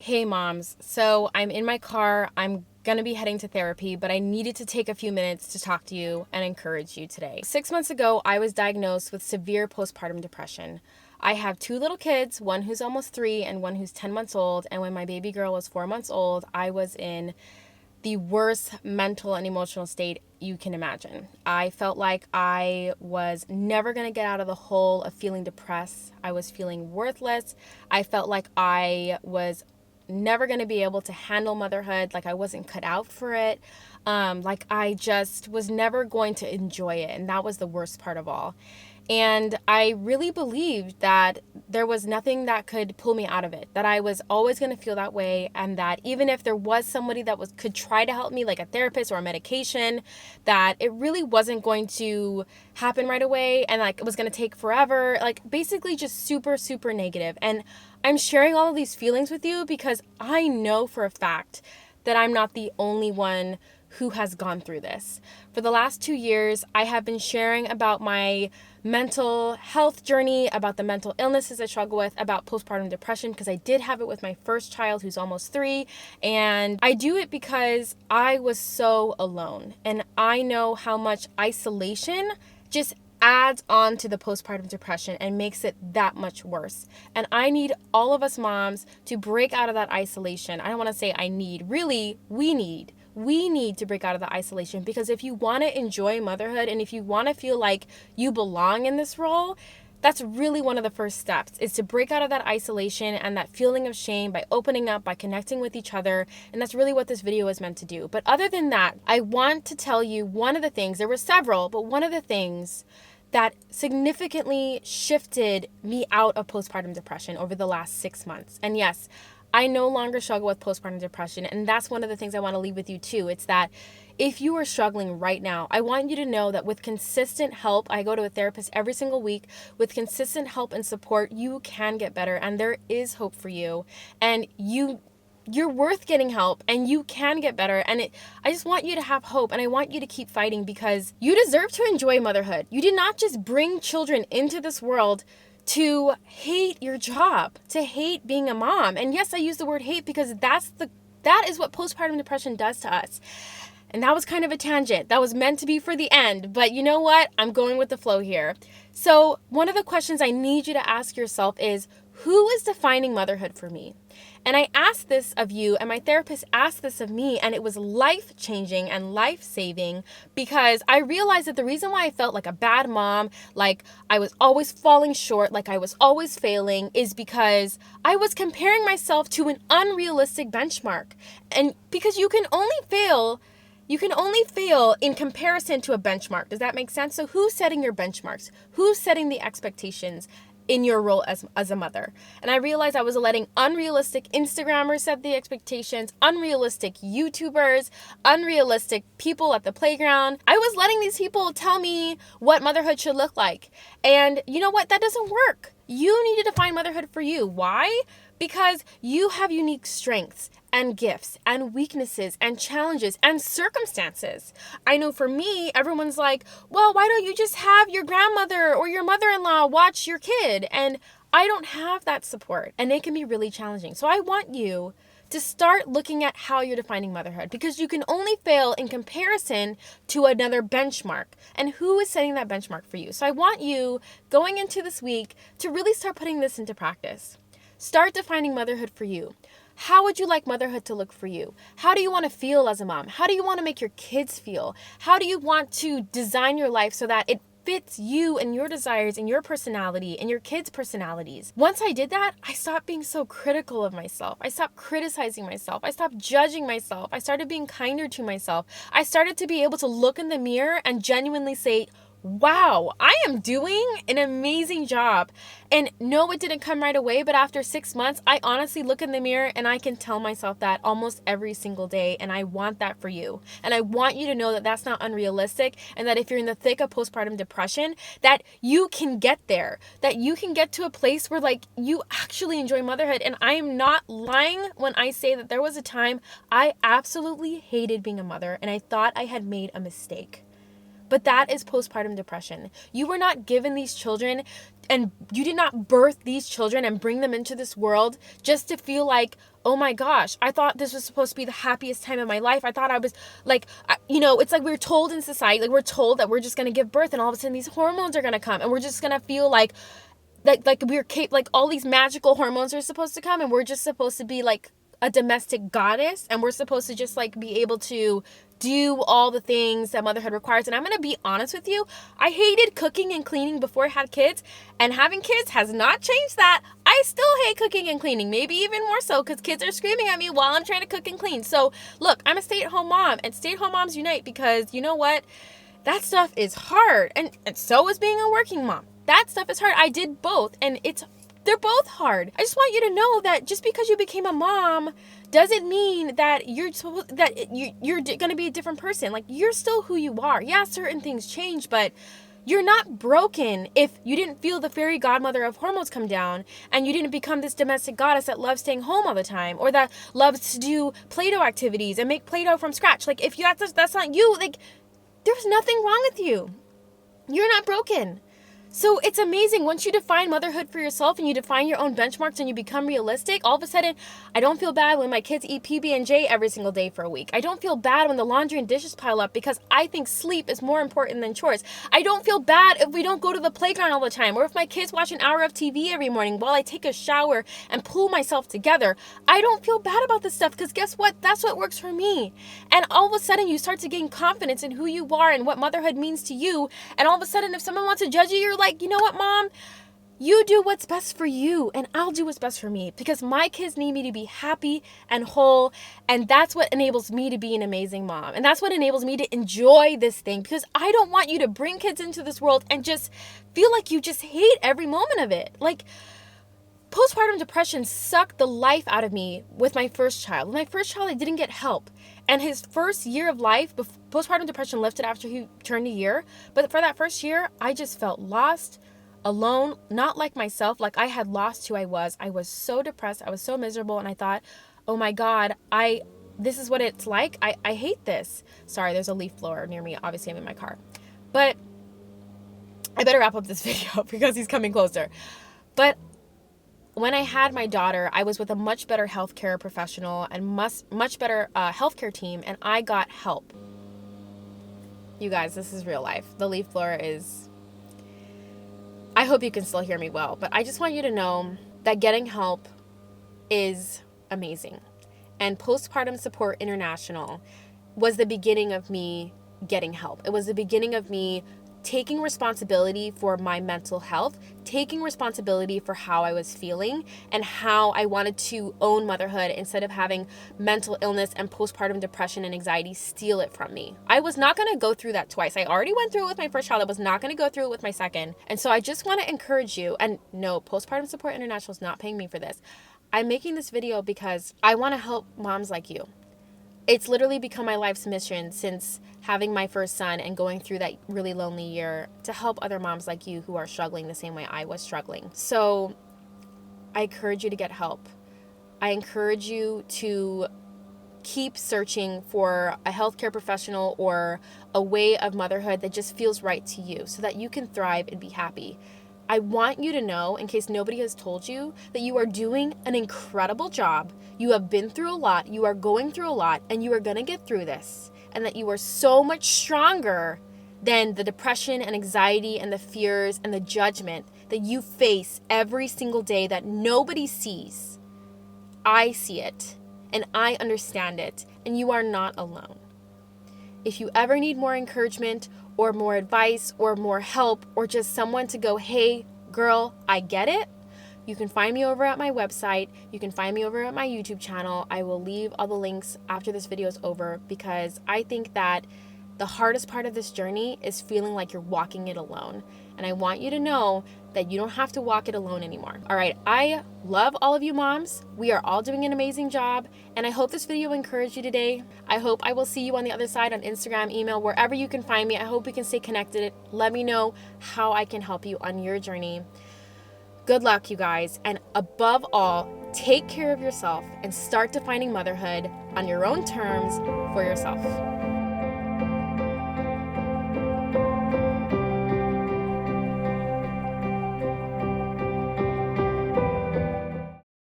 Hey moms, so I'm in my car. I'm gonna be heading to therapy, but I needed to take a few minutes to talk to you and encourage you today. 6 months ago, I was diagnosed with severe postpartum depression. I have two little kids, one who's almost 3 and one who's 10 months old. And when my baby girl was 4 months old, I was in the worst mental and emotional state you can imagine. I felt like I was never going to get out of the hole of feeling depressed. I was feeling worthless. I felt like I was never going to be able to handle motherhood, like I wasn't cut out for it. Like I just was never going to enjoy it. And that was the worst part of all. And I really believed that there was nothing that could pull me out of it, that I was always going to feel that way, and that even if there was somebody that could try to help me, like a therapist or a medication, that it really wasn't going to happen right away, and like it was going to take forever, like basically just super, super negative. And I'm sharing all of these feelings with you because I know for a fact that I'm not the only one who has gone through this. For the last 2 years, I have been sharing about my mental health journey, about the mental illnesses I struggle with, about postpartum depression, because I did have it with my first child who's almost 3. And I do it because I was so alone. And I know how much isolation just adds on to the postpartum depression and makes it that much worse. And I need all of us moms to break out of that isolation. I don't want to say I need, really, we need to break out of the isolation, because if you want to enjoy motherhood and if you want to feel like you belong in this role, that's really one of the first steps, is to break out of that isolation and that feeling of shame by opening up, by connecting with each other. And that's really what this video is meant to do. But other than that, I want to tell you one of the things, there were several, but one of the things that significantly shifted me out of postpartum depression over the last 6 months. And yes, I no longer struggle with postpartum depression. And that's one of the things I want to leave with you too. It's that if you are struggling right now, I want you to know that with consistent help, I go to a therapist every single week, with consistent help and support, you can get better, and there is hope for you. And you're worth getting help, and you can get better. And I just want you to have hope, and I want you to keep fighting, because you deserve to enjoy motherhood. You did not just bring children into this world to hate your job, to hate being a mom. And yes, I use the word hate because that is what postpartum depression does to us. And that was kind of a tangent. That was meant to be for the end. But you know what? I'm going with the flow here. So one of the questions I need you to ask yourself is, who is defining motherhood for me? And I asked this of you, and my therapist asked this of me, and it was life-changing and life-saving, because I realized that the reason why I felt like a bad mom, like I was always falling short, like I was always failing, is because I was comparing myself to an unrealistic benchmark. And because you can only fail in comparison to a benchmark. Does that make sense? So who's setting your benchmarks? Who's setting the expectations in your role as a mother? And I realized I was letting unrealistic Instagrammers set the expectations, unrealistic YouTubers, unrealistic people at the playground. I was letting these people tell me what motherhood should look like. And you know what? That doesn't work. You need to define motherhood for you. Why? Because you have unique strengths and gifts and weaknesses and challenges and circumstances. I know for me, everyone's like, well, why don't you just have your grandmother or your mother-in-law watch your kid? And I don't have that support, and it can be really challenging. So I want you to start looking at how you're defining motherhood, because you can only fail in comparison to another benchmark. And who is setting that benchmark for you? So I want you, going into this week, to really start putting this into practice. Start defining motherhood for you. How would you like motherhood to look for you? How do you want to feel as a mom? How do you want to make your kids feel? How do you want to design your life so that it fits you and your desires and your personality and your kids' personalities? Once I did that, I stopped being so critical of myself. I stopped criticizing myself. I stopped judging myself. I started being kinder to myself. I started to be able to look in the mirror and genuinely say, wow, I am doing an amazing job. And no, it didn't come right away, but after 6 months, I honestly look in the mirror and I can tell myself that almost every single day. And I want that for you. And I want you to know that that's not unrealistic, and that if you're in the thick of postpartum depression, that you can get there, that you can get to a place where like you actually enjoy motherhood. And I am not lying when I say that there was a time I absolutely hated being a mother and I thought I had made a mistake. But that is postpartum depression. You were not given these children, and you did not birth these children and bring them into this world just to feel like, oh my gosh, I thought this was supposed to be the happiest time of my life. I thought I was like, it's like we're told in society, like we're told that we're just going to give birth and all of a sudden these hormones are going to come and we're just going to feel like like all these magical hormones are supposed to come and we're just supposed to be like a domestic goddess and we're supposed to just like be able to do all the things that motherhood requires. And I'm going to be honest with you, I hated cooking and cleaning before I had kids, and having kids has not changed that. I still hate cooking and cleaning, maybe even more so because kids are screaming at me while I'm trying to cook and clean. So look, I'm a stay-at-home mom, and stay-at-home moms unite, because you know what? That stuff is hard, and so is being a working mom. That stuff is hard. I did both, and they're both hard. I just want you to know that just because you became a mom doesn't mean that you're going to be a different person. Like, you're still who you are. Yeah, certain things change, but you're not broken if you didn't feel the fairy godmother of hormones come down and you didn't become this domestic goddess that loves staying home all the time or that loves to do Play-Doh activities and make Play-Doh from scratch. Like, if that's not you, like, there's nothing wrong with you. You're not broken. So it's amazing once you define motherhood for yourself and you define your own benchmarks and you become realistic. All of a sudden, I don't feel bad when my kids eat PB&J every single day for a week. I don't feel bad when the laundry and dishes pile up because I think sleep is more important than chores. I don't feel bad if we don't go to the playground all the time, or if my kids watch an hour of TV every morning while I take a shower and pull myself together. I don't feel bad about this stuff because guess what? That's what works for me. And all of a sudden, you start to gain confidence in who you are and what motherhood means to you. And all of a sudden, if someone wants to judge you, you're like, you know what, Mom? You do what's best for you, and I'll do what's best for me, because my kids need me to be happy and whole, and that's what enables me to be an amazing mom. And that's what enables me to enjoy this thing, because I don't want you to bring kids into this world and just feel like you just hate every moment of it. Like, postpartum depression sucked the life out of me with my first child. With my first child, I didn't get help. And his first year of life, postpartum depression lifted after he turned a year. But for that first year, I just felt lost, alone, not like myself, like I had lost who I was. I was so depressed. I was so miserable. And I thought, oh my God, this is what it's like. I hate this. Sorry, there's a leaf blower near me. Obviously, I'm in my car. But I better wrap up this video because he's coming closer. But when I had my daughter, I was with a much better healthcare professional and much better healthcare team, and I got help. You guys, this is real life. The leaf blower is... I hope you can still hear me well, but I just want you to know that getting help is amazing. And Postpartum Support International was the beginning of me getting help. It was the beginning of me taking responsibility for my mental health, taking responsibility for how I was feeling and how I wanted to own motherhood instead of having mental illness and postpartum depression and anxiety steal it from me. I was not going to go through that twice. I already went through it with my first child. I was not going to go through it with my second. And so I just want to encourage you, and no, Postpartum Support International is not paying me for this. I'm making this video because I want to help moms like you. It's literally become my life's mission since having my first son and going through that really lonely year to help other moms like you who are struggling the same way I was struggling. So I encourage you to get help. I encourage you to keep searching for a healthcare professional or a way of motherhood that just feels right to you so that you can thrive and be happy. I want you to know, in case nobody has told you, that you are doing an incredible job. You have been through a lot, you are going through a lot, and you are going to get through this. And that you are so much stronger than the depression and anxiety and the fears and the judgment that you face every single day that nobody sees. I see it, and I understand it, and you are not alone. If you ever need more encouragement or more advice or more help or just someone to go, hey, girl, I get it, you can find me over at my website. You can find me over at my YouTube channel. I will leave all the links after this video is over because I think that the hardest part of this journey is feeling like you're walking it alone. And I want you to know that you don't have to walk it alone anymore. All right, I love all of you moms. We are all doing an amazing job. And I hope this video encouraged you today. I hope I will see you on the other side on Instagram, email, wherever you can find me. I hope we can stay connected. Let me know how I can help you on your journey. Good luck, you guys. And above all, take care of yourself and start defining motherhood on your own terms for yourself.